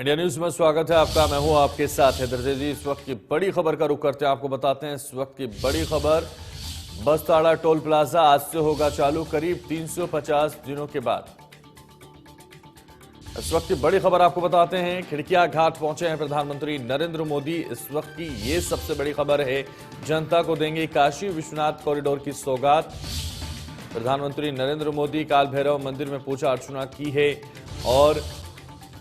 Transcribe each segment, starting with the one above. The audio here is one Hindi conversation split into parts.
इंडिया न्यूज में स्वागत है आपका। मैं हूं आपके साथ हैदर जैदी। इस वक्त की बड़ी खबर का रुख करते हैं, आपको बताते हैं इस वक्त की बड़ी खबर। बसताड़ा टोल प्लाजा आज से होगा चालू, करीब 350 दिनों के बाद। इस वक्त की बड़ी खबर आपको बताते हैं, खिड़किया घाट पहुंचे हैं प्रधानमंत्री नरेंद्र मोदी। इस वक्त की ये सबसे बड़ी खबर है, जनता को देंगे काशी विश्वनाथ कॉरिडोर की सौगात। प्रधानमंत्री नरेंद्र मोदी काल भैरव मंदिर में पूजा अर्चना की है और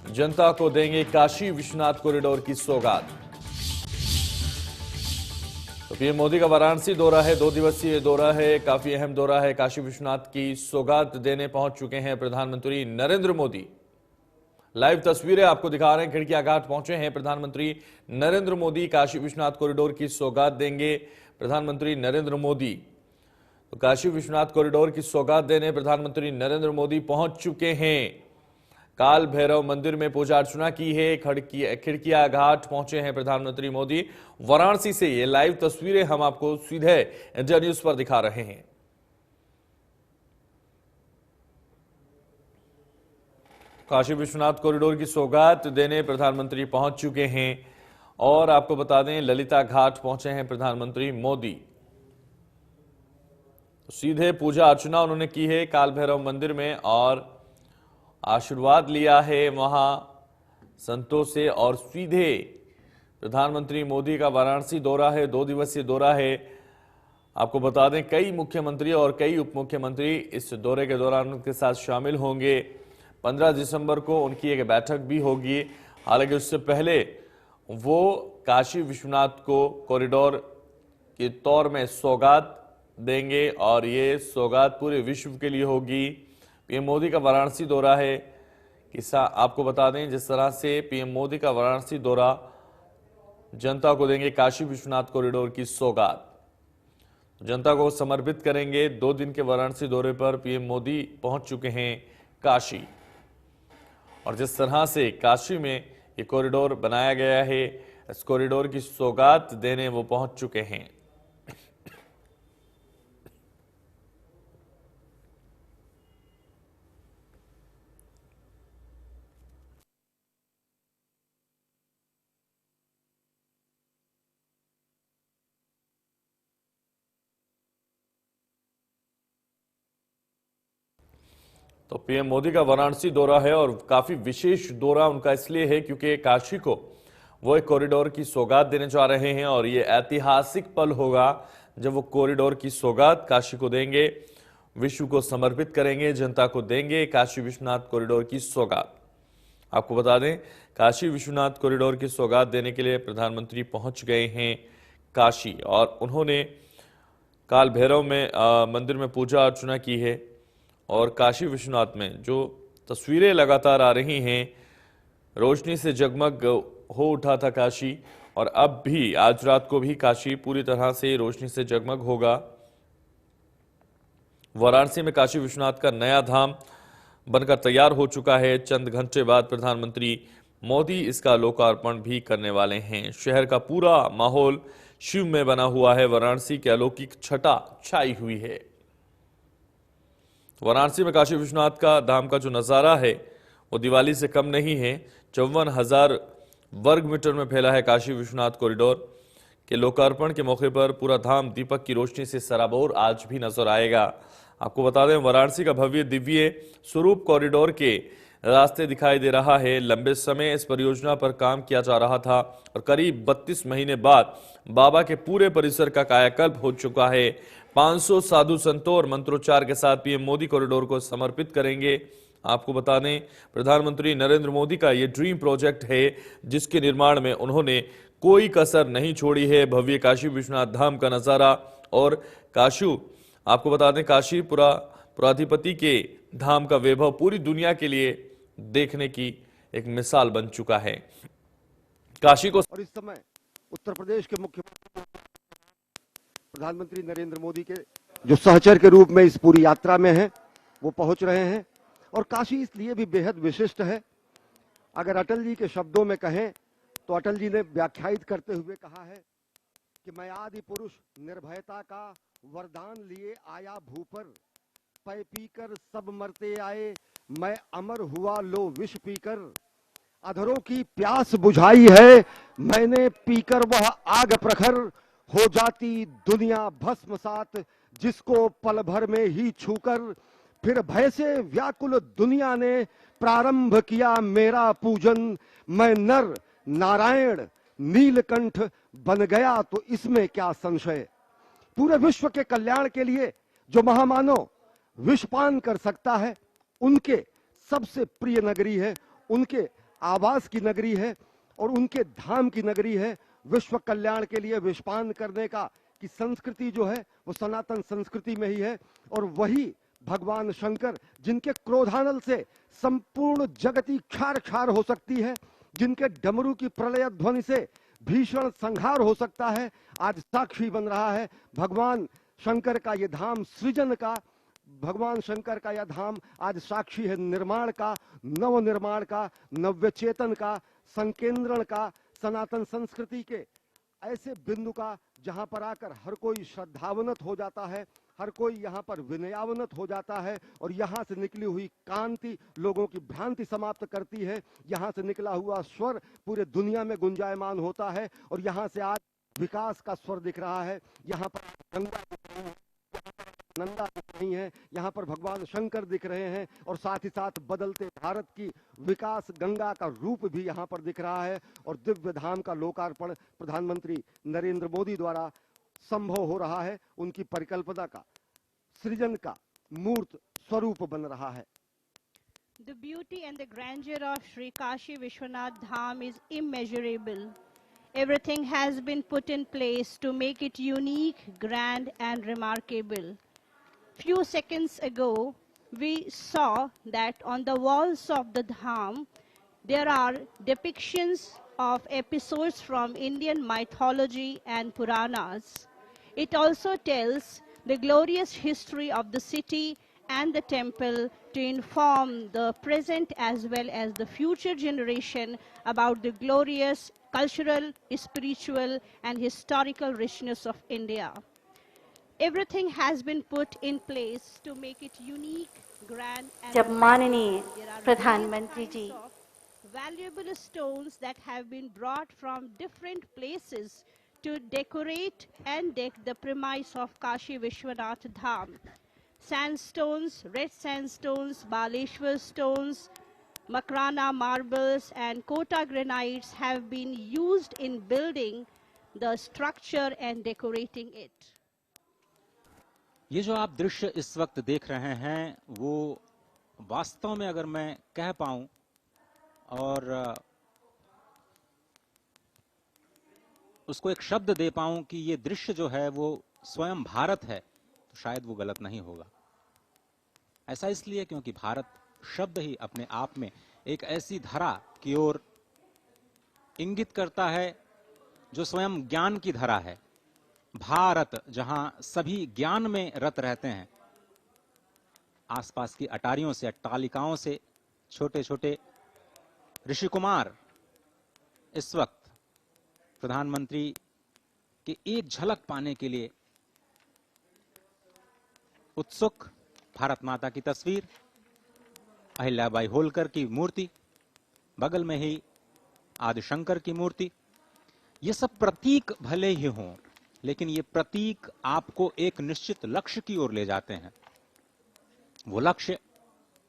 जनता को देंगे काशी विश्वनाथ कॉरिडोर की सौगात। तो पीएम मोदी का वाराणसी दौरा है, 2 दिवसीय दौरा है, काफी अहम दौरा है। काशी विश्वनाथ की सौगात देने पहुंच चुके हैं प्रधानमंत्री नरेंद्र मोदी। लाइव तस्वीरें आपको दिखा रहे हैं, खिड़किया घाट पहुंचे हैं प्रधानमंत्री नरेंद्र मोदी। काशी विश्वनाथ कॉरिडोर की सौगात देंगे प्रधानमंत्री नरेंद्र मोदी। तो काशी विश्वनाथ कॉरिडोर की सौगात देने प्रधानमंत्री नरेंद्र मोदी पहुंच चुके हैं। काल भैरव मंदिर में पूजा अर्चना की है, खिड़किया घाट पहुंचे हैं प्रधानमंत्री मोदी। वाराणसी से ये लाइव तस्वीरें हम आपको सीधे इंडिया न्यूज पर दिखा रहे हैं। काशी विश्वनाथ कॉरिडोर की सौगात देने प्रधानमंत्री पहुंच चुके हैं और आपको बता दें ललिता घाट पहुंचे हैं प्रधानमंत्री मोदी। सीधे पूजा अर्चना उन्होंने की है काल भैरव मंदिर में और आशीर्वाद लिया है वहां संतों से। और सीधे प्रधानमंत्री मोदी का वाराणसी दौरा है, 2 दिवसीय दौरा है। आपको बता दें कई मुख्यमंत्री और कई उप मुख्यमंत्री इस दौरे के दौरान उनके साथ शामिल होंगे। 15 दिसंबर को उनकी एक बैठक भी होगी। हालांकि उससे पहले वो काशी विश्वनाथ को कॉरिडोर के तौर में सौगात देंगे और ये सौगात पूरे विश्व के लिए होगी। पीएम मोदी का वाराणसी दौरा है। आपको बता दें जिस तरह से पीएम मोदी का वाराणसी दौरा, जनता को देंगे काशी विश्वनाथ कॉरिडोर की सौगात, जनता को समर्पित करेंगे। 2 दिन के वाराणसी दौरे पर पीएम मोदी पहुंच चुके हैं काशी। और जिस तरह से काशी में ये कॉरिडोर बनाया गया है, इस कॉरिडोर की सौगात देने वो पहुंच चुके हैं। तो पीएम मोदी का वाराणसी दौरा है और काफी विशेष दौरा उनका इसलिए है क्योंकि काशी को वो एक कॉरिडोर की सौगात देने जा रहे हैं और ये ऐतिहासिक पल होगा जब वो कॉरिडोर की सौगात काशी को देंगे, विश्व को समर्पित करेंगे, जनता को देंगे काशी विश्वनाथ कॉरिडोर की सौगात। आपको बता दें काशी विश्वनाथ कॉरिडोर की सौगात देने के लिए प्रधानमंत्री पहुंच गए हैं काशी और उन्होंने काल भैरव में मंदिर में पूजा अर्चना की है। और काशी विश्वनाथ में जो तस्वीरें लगातार आ रही हैं, रोशनी से जगमग हो उठा था काशी और अब भी आज रात को भी काशी पूरी तरह से रोशनी से जगमग होगा। वाराणसी में काशी विश्वनाथ का नया धाम बनकर तैयार हो चुका है। चंद घंटे बाद प्रधानमंत्री मोदी इसका लोकार्पण भी करने वाले हैं। शहर का पूरा माहौल शिव में बना हुआ है। वाराणसी की अलौकिक छटा छाई हुई है। वाराणसी में काशी विश्वनाथ का धाम का जो नज़ारा है वो दिवाली से कम नहीं है। 54,000 वर्ग मीटर में फैला है काशी विश्वनाथ कॉरिडोर के लोकार्पण के मौके पर पूरा धाम दीपक की रोशनी से सराबोर आज भी नजर आएगा। आपको बता दें वाराणसी का भव्य दिव्य स्वरूप कॉरिडोर के रास्ते दिखाई दे रहा है। लंबे समय इस परियोजना पर काम किया जा रहा था और करीब 32 महीने बाद बाबा के पूरे परिसर का कायाकल्प हो चुका है। 500 साधु संतों और मंत्रोच्चार के साथ पीएम मोदी कॉरिडोर को समर्पित करेंगे। आपको बता दें प्रधानमंत्री नरेंद्र मोदी का ये ड्रीम प्रोजेक्ट है जिसके निर्माण में उन्होंने कोई कसर नहीं छोड़ी है। भव्य काशी विश्वनाथ धाम का नजारा और काशी, आपको बता दें काशी पुराधिपति के धाम का वैभव पूरी दुनिया के लिए देखने की एक मिसाल बन चुका है। काशी को और इस समय उत्तर प्रदेश के मुख्यमंत्री प्रधानमंत्री नरेंद्र मोदी के जो सहचर के रूप में इस पूरी यात्रा में हैं, वो पहुंच रहे हैं। और काशी इसलिए भी बेहद विशिष्ट है। अगर अटल जी के शब्दों में कहें तो अटल जी ने व्याख्यायित करते हुए कहा है कि मैं आदि पुरुष निर्भयता का वरदान लिए आया भू पर, पै पीकर सब मरते आए, मैं अमर हुआ लो विष पीकर। अधरों की प्यास बुझाई है मैंने पीकर वह आग प्रखर, हो जाती दुनिया भस्मसात जिसको पल भर में ही छूकर। फिर भय से व्याकुल दुनिया ने प्रारंभ किया मेरा पूजन, मैं नर नारायण नीलकंठ बन गया तो इसमें क्या संशय। पूरे विश्व के कल्याण के लिए जो महामानव विषपान कर सकता है, उनके सबसे प्रिय नगरी है, उनके आवास की नगरी है और उनके धाम की नगरी है। विश्व कल्याण के लिए विषपान करने का की संस्कृति जो है वो सनातन संस्कृति में ही है। और वही भगवान शंकर जिनके क्रोधानल से संपूर्ण जगती क्षार क्षार हो सकती है, जिनके डमरू की प्रलय ध्वनि से भीषण संहार हो सकता है, आज साक्षी बन रहा है। भगवान शंकर का ये धाम सृजन का, भगवान शंकर का यह धाम आज साक्षी है निर्माण का, नव निर्माण का, नव्य चेतन का, संकेंद्रण का, सनातन संस्कृति के ऐसे बिंदु का जहां पर आकर हर कोई श्रद्धावनत हो जाता है, हर कोई यहाँ पर विनयावनत हो जाता है और यहाँ से निकली हुई कांति लोगों की भ्रांति समाप्त करती है। यहाँ से निकला हुआ स्वर पूरे दुनिया में गुंजायमान होता है और यहाँ से आज विकास का स्वर दिख रहा है। यहाँ पर गंगा दिख रही है, यहाँ पर नंदा दिख रही है, यहाँ पर भगवान शंकर दिख रहे हैं और साथ ही साथ बदलते भारत की विकास गंगा का रूप भी यहाँ पर दिख रहा है। और दिव्य धाम का लोकार्पण प्रधानमंत्री नरेंद्र मोदी द्वारा संभव हो रहा है, उनकी परिकल्पना का सृजन का मूर्त स्वरूप बन रहा है। The beauty and the grandeur of Sri Kashi Vishwanath Dham is immeasurable. Everything has been put in place to make it unique, grand and remarkable. Few seconds ago, we saw that on the walls of the Dham, there are depictions of episodes from Indian mythology and Puranas. It also tells the glorious history of the city and the temple to inform the present as well as the future generation about the glorious cultural, spiritual, and historical richness of India. Everything has been put in place to make it unique, grand, and जब माननीय there are various प्रधानमंत्री kinds ji of valuable stones that have been brought from different places to decorate and deck the premise of Kashi Vishwanath Dham. Sandstones, red sandstones, Baleshwar stones, Makrana marbles and Kota granites have been used in building the structure and decorating it. ये जो आप दृश्य इस वक्त देख रहे हैं वो वास्तव में अगर मैं कह पाऊं और उसको एक शब्द दे पाऊं कि ये दृश्य जो है वो स्वयं भारत है तो शायद वो गलत नहीं होगा। ऐसा इसलिए क्योंकि भारत शब्द ही अपने आप में एक ऐसी धरा की ओर इंगित करता है जो स्वयं ज्ञान की धरा है। भारत जहां सभी ज्ञान में रत रहते हैं, आसपास की अटारियों से, अट्टालिकाओं से छोटे छोटे ऋषि कुमार इस वक्त प्रधानमंत्री की एक झलक पाने के लिए उत्सुक। भारत माता की तस्वीर, अहिल्याबाई होलकर की मूर्ति, बगल में ही आदिशंकर की मूर्ति, ये सब प्रतीक भले ही हों लेकिन ये प्रतीक आपको एक निश्चित लक्ष्य की ओर ले जाते हैं। वो लक्ष्य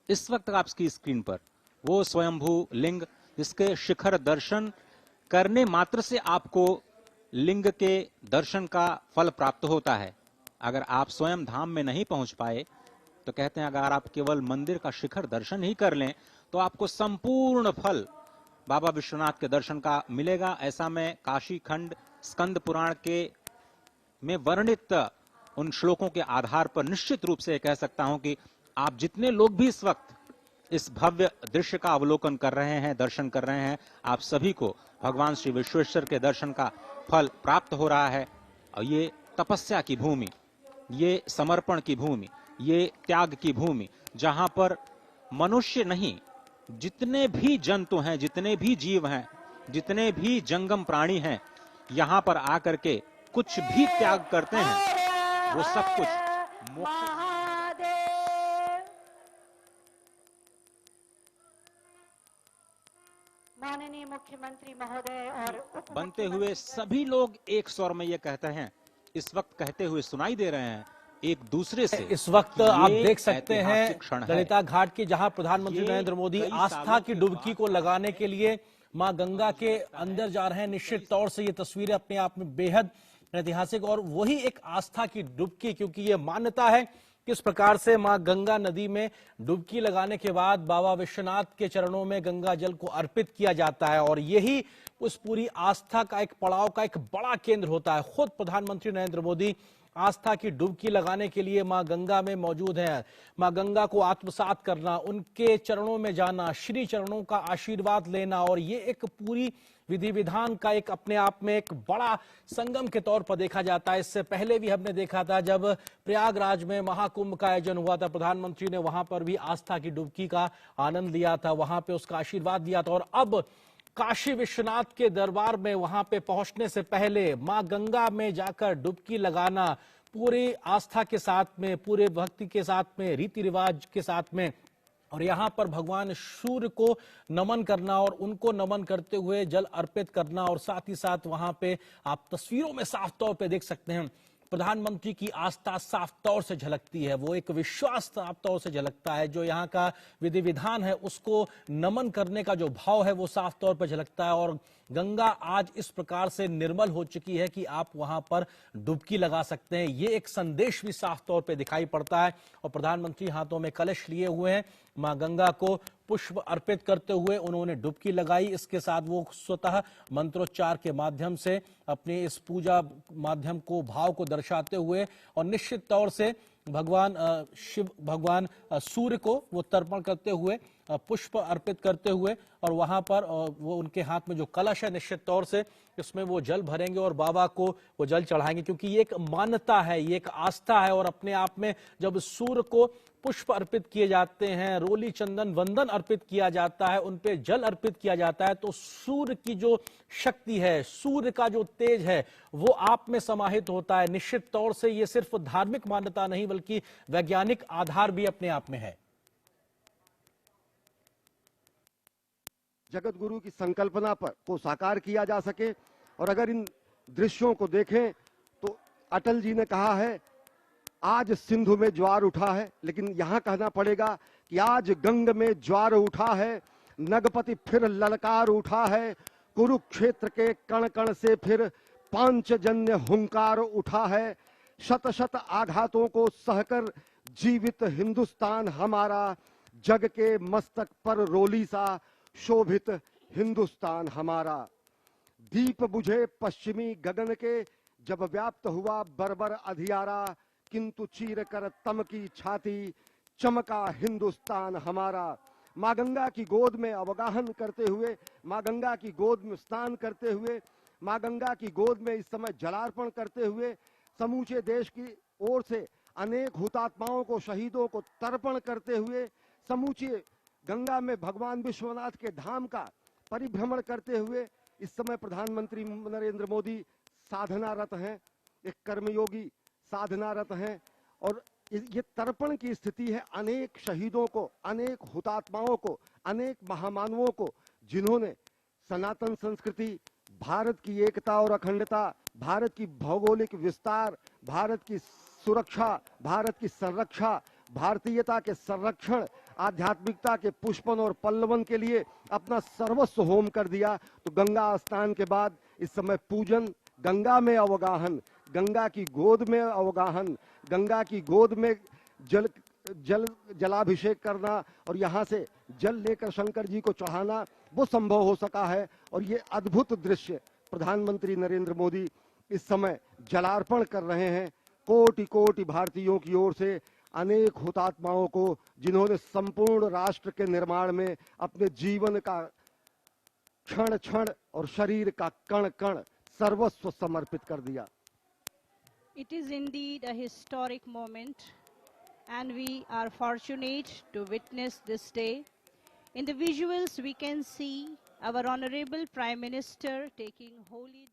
इस वक्त आपकी स्क्रीन पर वो स्वयंभू लिंग जिसके शिखर दर्शन करने मात्र से आपको लिंग के दर्शन का फल प्राप्त होता है। अगर आप स्वयं धाम में नहीं पहुंच पाए तो कहते हैं अगर आप केवल मंदिर का शिखर दर्शन ही कर लें तो आपको संपूर्ण फल बाबा विश्वनाथ के दर्शन का मिलेगा। ऐसा मैं काशी खंड स्कंद पुराण के में वर्णित उन श्लोकों के आधार पर निश्चित रूप से कह सकता हूं कि आप जितने लोग भी इस वक्त इस भव्य दृश्य का अवलोकन कर रहे हैं, दर्शन कर रहे हैं, आप सभी को भगवान श्री विश्वेश्वर के दर्शन का फल प्राप्त हो रहा है। और ये तपस्या की भूमि, ये समर्पण की भूमि, ये त्याग की भूमि, जहां पर मनुष्य नहीं, जितने भी जंतु हैं, जितने भी जीव हैं, जितने भी जंगम प्राणी हैं, यहां पर आकर के कुछ भी त्याग करते हैं वो सब कुछ मोक्ष। माननीय मुख्यमंत्री महोदय और उप बनते हुए सभी लोग एक स्वर में ये कहते हैं, इस वक्त कहते हुए सुनाई दे रहे हैं एक दूसरे से। इस वक्त कि आप ये देख सकते हैं ऐतिहासिक क्षण है। ललिता घाट की, जहां प्रधानमंत्री ये नरेंद्र मोदी कई आस्था सालों की के डुबकी बाद को लगाने के लिए मां गंगा के अंदर जा रहे हैं। निश्चित तौर से ये तस्वीरें अपने आप में बेहद ऐतिहासिक और वही एक आस्था की डुबकी, क्योंकि ये मान्यता है किस प्रकार से मां गंगा नदी में डुबकी लगाने के बाद बाबा विश्वनाथ के चरणों में गंगा जल को अर्पित किया जाता है और यही उस पूरी आस्था का एक पड़ाव का एक बड़ा केंद्र होता है। खुद प्रधानमंत्री नरेंद्र मोदी आस्था की डुबकी लगाने के लिए मां गंगा में मौजूद हैं। मां गंगा को आत्मसात करना, उनके चरणों में जाना, श्री चरणों का आशीर्वाद लेना और ये एक पूरी विधि विधान का एक अपने आप में एक बड़ा संगम के तौर पर देखा जाता है। इससे पहले भी हमने देखा था जब प्रयागराज में महाकुंभ का आयोजन हुआ था, प्रधानमंत्री ने वहां पर भी आस्था की डुबकी का आनंद लिया था, वहां पे उसका आशीर्वाद लिया था। और अब काशी विश्वनाथ के दरबार में वहां पे पहुंचने से पहले मां गंगा में जाकर डुबकी लगाना पूरी आस्था के साथ में, पूरे भक्ति के साथ में, रीति रिवाज के साथ में, और यहाँ पर भगवान सूर्य को नमन करना और उनको नमन करते हुए जल अर्पित करना। और साथ ही साथ वहां पे आप तस्वीरों में साफ तौर पे देख सकते हैं प्रधानमंत्री की आस्था साफ तौर से झलकती है, वो एक विश्वास साफ तौर से झलकता है। जो यहाँ का विधि विधान है उसको नमन करने का जो भाव है वो साफ तौर पर झलकता है। और गंगा आज इस प्रकार से निर्मल हो चुकी है कि आप वहां पर डुबकी लगा सकते हैं, ये एक संदेश भी साफ तौर पे दिखाई पड़ता है। और प्रधानमंत्री हाथों में कलश लिए हुए हैं, मां गंगा को पुष्प अर्पित करते हुए उन्होंने डुबकी लगाई। इसके साथ वो स्वतः मंत्रोच्चार के माध्यम से अपने इस पूजा माध्यम को, भाव को दर्शाते हुए और निश्चित तौर से भगवान शिव, भगवान सूर्य को वो तर्पण करते हुए, पुष्प अर्पित करते हुए, और वहां पर वो उनके हाथ में जो कलश है निश्चित तौर से इसमें वो जल भरेंगे और बाबा को वो जल चढ़ाएंगे, क्योंकि ये एक मान्यता है, ये एक आस्था है। और अपने आप में जब सूर्य को पुष्प अर्पित किए जाते हैं, रोली चंदन वंदन अर्पित किया जाता है, उन पे जल अर्पित किया जाता है, तो सूर्य की जो शक्ति है, सूर्य का जो तेज है वो आप में समाहित होता है। निश्चित तौर से ये सिर्फ धार्मिक मान्यता नहीं बल्कि वैज्ञानिक आधार भी अपने आप में है। जगत गुरु की संकल्पना पर को साकार किया जा सके। और अगर इन दृश्यों को देखें तो अटल जी ने कहा है आज सिंधु में ज्वार उठा है, लेकिन यहां कहना पड़ेगा कि आज गंग में ज्वार उठा है, नगपति फिर ललकार उठा है, कुरुक्षेत्र के कण कण से फिर पांचजन्य हुंकार उठा है, शत शत आघातों को सहकर जीवित हिंदुस्तान हमारा, जग के मस्तक पर रोली सा शोभित हिंदुस्तान हमारा। दीप बुझे पश्चिमी गगन के जब व्याप्त हुआ बर्बर अधियारा, किंतु चीर कर तम की छाती चमका हिंदुस्तान हमारा। मां गंगा की गोद में अवगाहन करते हुए, मां गंगा की गोद में स्नान करते हुए, मां गंगा की गोद में इस समय जलार्पण करते हुए समूचे देश की ओर से अनेक हुतात्माओं को, शहीदों को तर्पण करते हुए समूचे गंगा में भगवान विश्वनाथ के धाम का परिभ्रमण करते हुए इस समय प्रधानमंत्री नरेंद्र मोदी साधनारत हैं, एक कर्मयोगी साधनारत हैं। और ये तर्पण की स्थिति है अनेक शहीदों को, अनेक हुतात्माओं को, अनेक महामानवों को, जिन्होंने सनातन संस्कृति, भारत की एकता और अखंडता, भारत की भौगोलिक विस्तार, भारत की सुरक्षा, भारत की संरक्षा, भारतीयता के संरक्षण, आध्यात्मिकता के पुष्पन और पल्लवन के लिए अपना सर्वस्व होम कर दिया। तो गंगा स्नान के बाद इस समय पूजन, गंगा में अवगाहन, गंगा की गोद में अवगाहन, गंगा की गोद में जलाभिषेक करना और यहाँ से जल लेकर शंकर जी को चढ़ाना, वो संभव हो सका है। और ये अद्भुत दृश्य प्रधानमंत्री नरेंद्र मोदी इस समय जलार्पण कर रहे हैं कोटि कोटि भारतीयों की ओर से अनेक हुतात्माओं को, जिन्होंने संपूर्ण राष्ट्र के निर्माण में अपने जीवन का क्षण क्षण और शरीर का कण कण सर्वस्व समर्पित कर दिया। It is indeed a historic moment, and we are fortunate to witness this day. In the visuals, we can see our Honorable Prime Minister taking holy.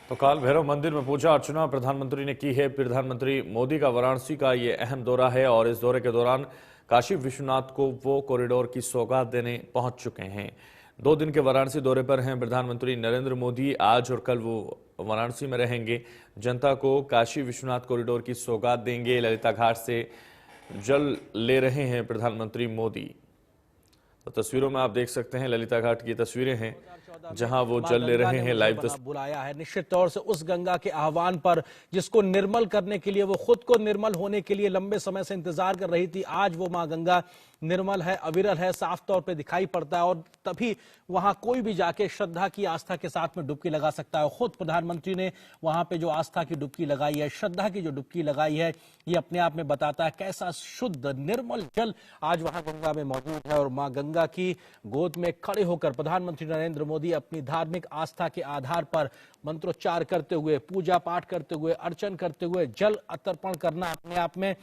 तो काल भैरव मंदिर में पूजा अर्चना प्रधानमंत्री ने की है। प्रधानमंत्री मोदी का वाराणसी का ये अहम दौरा है और इस दौरे के दौरान काशी विश्वनाथ को वो कॉरिडोर की सौगात देने पहुंच चुके हैं। 2 दिन के वाराणसी दौरे पर हैं प्रधानमंत्री नरेंद्र मोदी। आज और कल वो वाराणसी में रहेंगे, जनता को काशी विश्वनाथ कॉरिडोर की सौगात देंगे। ललिता घाट से जल ले रहे हैं प्रधानमंत्री मोदी। तो तस्वीरों में आप देख सकते हैं ललिता घाट की तस्वीरें हैं जहां वो जल ले रहे हैं। लाइव बुलाया है निश्चित तौर से उस गंगा के आह्वान पर, जिसको निर्मल करने के लिए, वो खुद को निर्मल होने के लिए लंबे समय से इंतजार कर रही थी। आज वो मां गंगा निर्मल है, अविरल है, साफ तौर पे दिखाई पड़ता है और तभी वहां कोई भी जाके श्रद्धा की आस्था के साथ में डुबकी लगा सकता है। खुद प्रधानमंत्री ने वहां पे जो आस्था की डुबकी लगाई है, श्रद्धा की जो डुबकी लगाई है, ये अपने आप में बताता है कैसा शुद्ध निर्मल जल आज वहां गंगा में मौजूद है। और मां गंगा की गोद में खड़े होकर प्रधानमंत्री नरेंद्र मोदी अपनी धार्मिक आस्था के आधार पर मंत्रोच्चार करते हुए, पूजा पाठ करते हुए, अर्चन करते हुए, जल अर्पण करना अपने आप में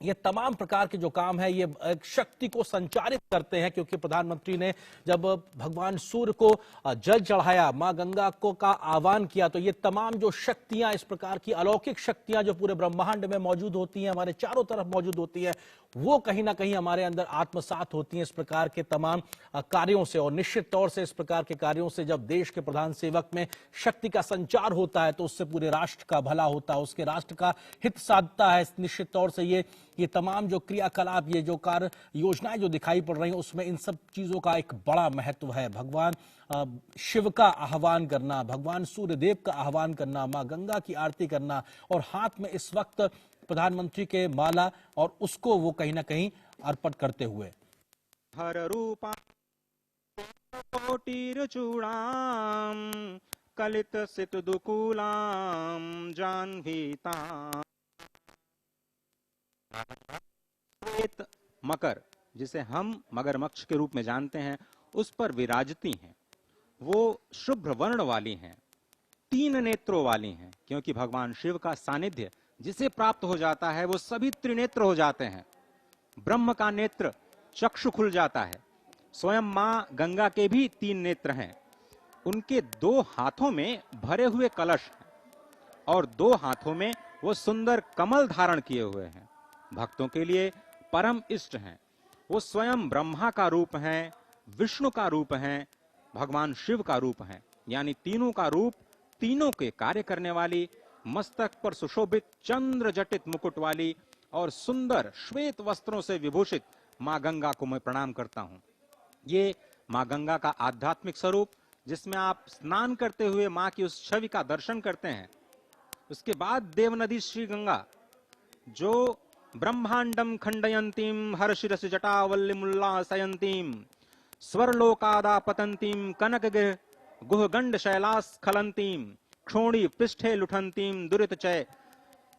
ये तमाम प्रकार के जो काम है, ये एक शक्ति को संचारित करते हैं। क्योंकि प्रधानमंत्री ने जब भगवान सूर्य को जल चढ़ाया, मां गंगा को का आह्वान किया, तो ये तमाम जो शक्तियां, इस प्रकार की अलौकिक शक्तियां जो पूरे ब्रह्मांड में मौजूद होती हैं, हमारे चारों तरफ मौजूद होती है, वो कहीं ना कहीं हमारे अंदर आत्मसात होती हैं इस प्रकार के तमाम कार्यों से। और निश्चित तौर से इस प्रकार के कार्यों से जब देश के प्रधान सेवक में शक्ति का संचार होता है, तो उससे पूरे राष्ट्र का भला होता है, उसके राष्ट्र का हित साधता है। निश्चित तौर से ये तमाम जो क्रियाकलाप, ये जो कार्य योजनाएं जो दिखाई पड़ रही हैं, उसमें इन सब चीजों का एक बड़ा महत्व है। भगवान शिव का आह्वान करना, भगवान सूर्यदेव का आह्वान करना, मां गंगा की आरती करना, और हाथ में इस वक्त प्रधानमंत्री के माला, और उसको वो कहीं ना कहीं अर्पण करते हुए हर रूपा कोटिर चूड़ाम कलित सित दुकूलाम जाह्नवीता। श्वेत मकर, जिसे हम मगरमच्छ के रूप में जानते हैं, उस पर विराजती हैं। वो शुभ्र वर्ण वाली हैं, 3 नेत्रों वाली हैं, क्योंकि भगवान शिव का सानिध्य जिसे प्राप्त हो जाता है वो सभी त्रिनेत्र हो जाते हैं। ब्रह्म का नेत्र चक्षु खुल जाता है। स्वयं मां गंगा के भी 3 नेत्र हैं। उनके 2 हाथों में भरे हुए कलश हैं और 2 हाथों में वो सुंदर कमल धारण किए हुए हैं। भक्तों के लिए परम इष्ट हैं। वो स्वयं ब्रह्मा का रूप हैं, विष्णु का रूप हैं, भगवान शिव का रूप हैं, यानी तीनों का रूप, तीनों के कार्य करने वाली, मस्तक पर सुशोभित चंद्र जटित मुकुट वाली और सुंदर श्वेत वस्त्रों से विभूषित मां गंगा को मैं प्रणाम करता हूं। ये मां गंगा का आध्यात्मिक स्वरूप, जिसमें आप स्नान करते हुए मां की उस छवि का दर्शन करते हैं। उसके बाद देवनदी श्री गंगा, जो ब्रह्मांडम खंडयंतीम हर्षिरस जटावल्लिमुल्लासयंतीम स्वरलोकादापतंतीम कनकगिर गुहगंड शैलास्खलंतीम क्षोणी पृष्ठे लुठंतीम दुरितचय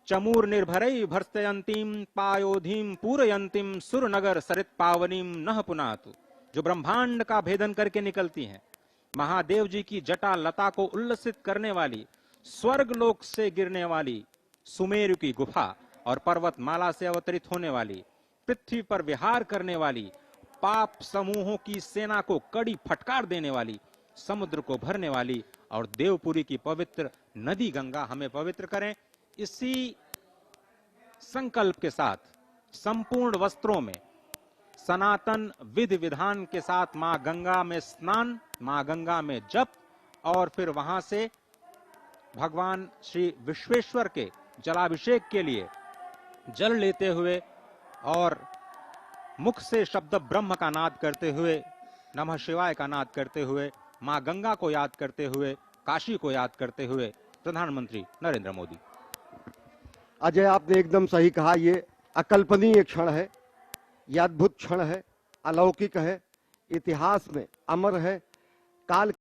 चमूर निर्भरै भर्स्तयंतीम पायोधीम पूरयंतीम सुरनगर सरित पावनीम नह पुनातु। जो ब्रह्मांड का भेदन करके निकलती हैं, महादेव जी की जटा लता को उल्लसित करने वाली, स्वर्ग लोक से गिरने वाली, सुमेरु की गुफा और पर्वतमाला से अवतरित होने वाली, पृथ्वी पर विहार करने वाली, पाप समूहों की सेना को कड़ी फटकार देने वाली, समुद्र को भरने वाली और देवपुरी की पवित्र नदी गंगा हमें पवित्र करें। इसी संकल्प के साथ संपूर्ण वस्त्रों में सनातन विधि विधान के साथ मां गंगा में स्नान, मां गंगा में जप, और फिर वहां से भगवान श्री विश्वेश्वर के जलाभिषेक के लिए जल लेते हुए और मुख से शब्द ब्रह्म का नाद करते हुए, नमः शिवाय का नाद करते हुए, मां गंगा को याद करते हुए, काशी को याद करते हुए प्रधानमंत्री नरेंद्र मोदी। अजय, आपने एकदम सही कहा। ये अकल्पनीय क्षण है, ये अद्भुत क्षण है, अलौकिक है, इतिहास में अमर है। काल